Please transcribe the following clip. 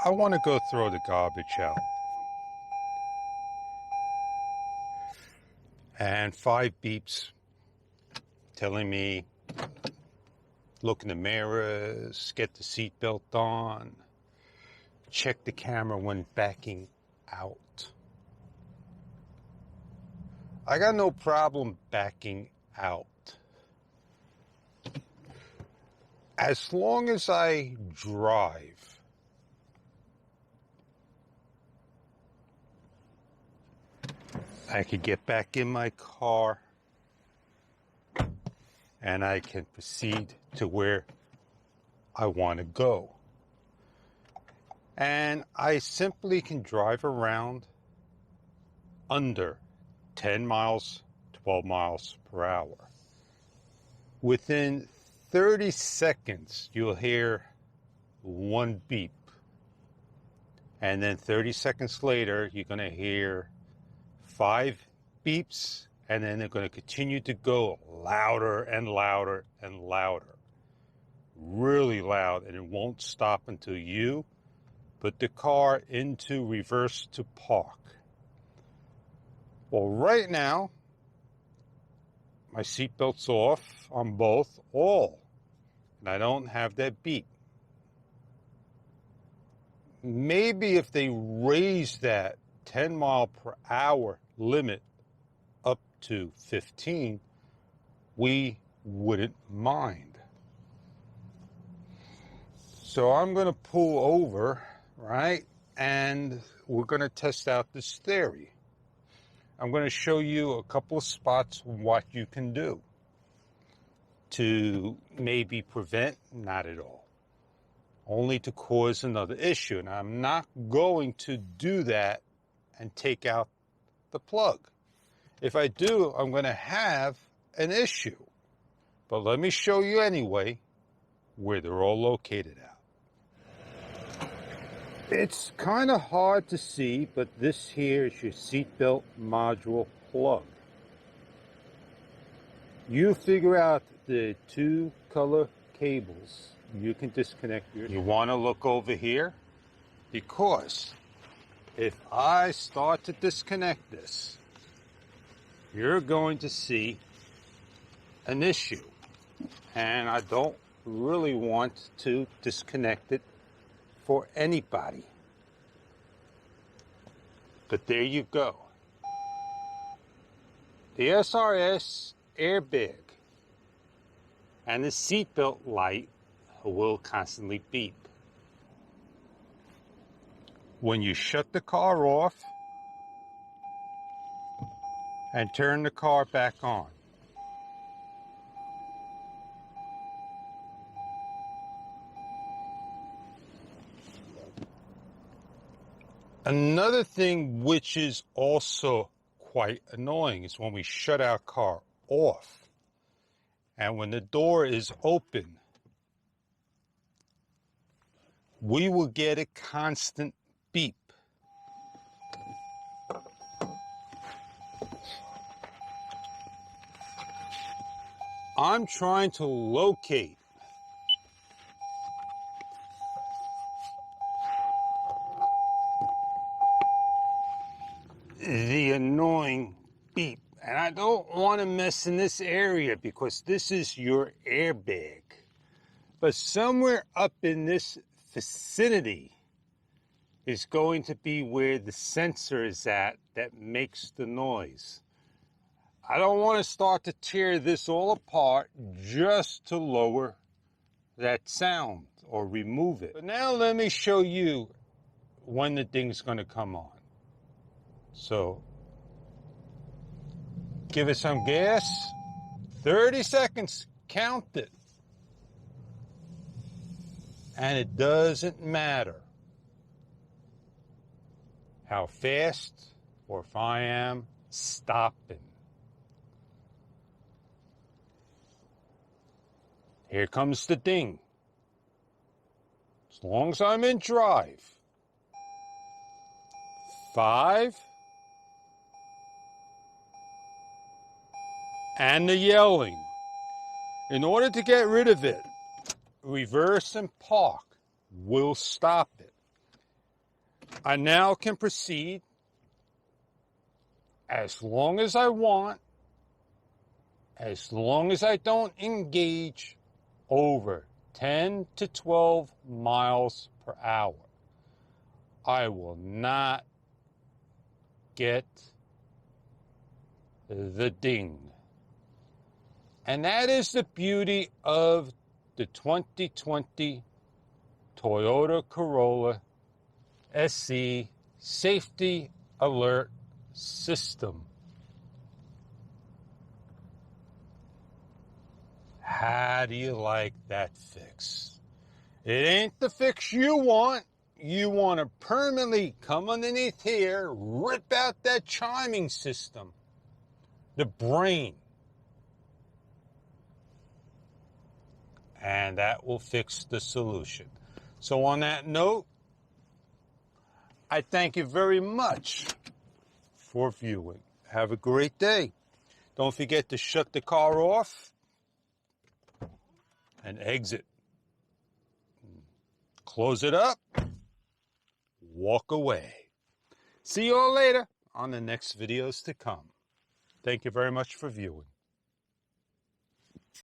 I want to go throw the garbage out. And 5 beeps telling me, look in the mirrors, get the seatbelt on, check the camera when backing out. I got no problem backing out. As long as I drive. I could get back in my car and I can proceed to where I want to go. And I simply can drive around under 10 miles, 12 miles per hour. Within 30 seconds, you'll hear one beep. And then 30 seconds later, you're going to hear 5 beeps, and then they're going to continue to go louder and louder and louder. Really loud, and it won't stop until you put the car into reverse to park. Well, right now, my seatbelt's off on both, all, and I don't have that beep. Maybe if they raise that 10 mile per hour limit up to 15, we wouldn't mind. So I'm going to pull over, right? And we're going to test out this theory. I'm going to show you a couple of spots what you can do to maybe prevent, not at all, only to cause another issue. And I'm not going to do that and take out the plug. If I do, I'm going to have an issue. But let me show you anyway where they're all located at. It's kind of hard to see, but this here is your seatbelt module plug. You figure out the 2 color cables. You can disconnect yours. You want to look over here, because if I start to disconnect this, you're going to see an issue. And I don't really want to disconnect it for anybody. But there you go. The SRS airbag and the seatbelt light will constantly beep. When you shut the car off and turn the car back on, another thing which is also quite annoying is when we shut our car off and when the door is open, we will get a constant beep. I'm trying to locate the annoying beep. And I don't want to mess in this area because this is your airbag. But somewhere up in this vicinity is going to be where the sensor is at that makes the noise. I don't want to start to tear this all apart just to lower that sound or remove it. But now let me show you when the thing's going to come on. So give it some gas. 30 seconds. Count it. And it doesn't matter how fast or if I am stopping. Here comes the ding. As long as I'm in drive. 5. And the yelling. In order to get rid of it, reverse and park will stop it. I now can proceed as long as I want, as long as I don't engage over 10 to 12 miles per hour. I will not get the ding. And that is the beauty of the 2020 Toyota Corolla SE Safety Alert System. How do you like that fix? It ain't the fix you want. You want to permanently come underneath here, rip out that chiming system, the brain. And that will fix the solution. So on that note, I thank you very much for viewing. Have a great day. Don't forget to shut the car off and exit. Close it up. Walk away. See you all later on the next videos to come. Thank you very much for viewing.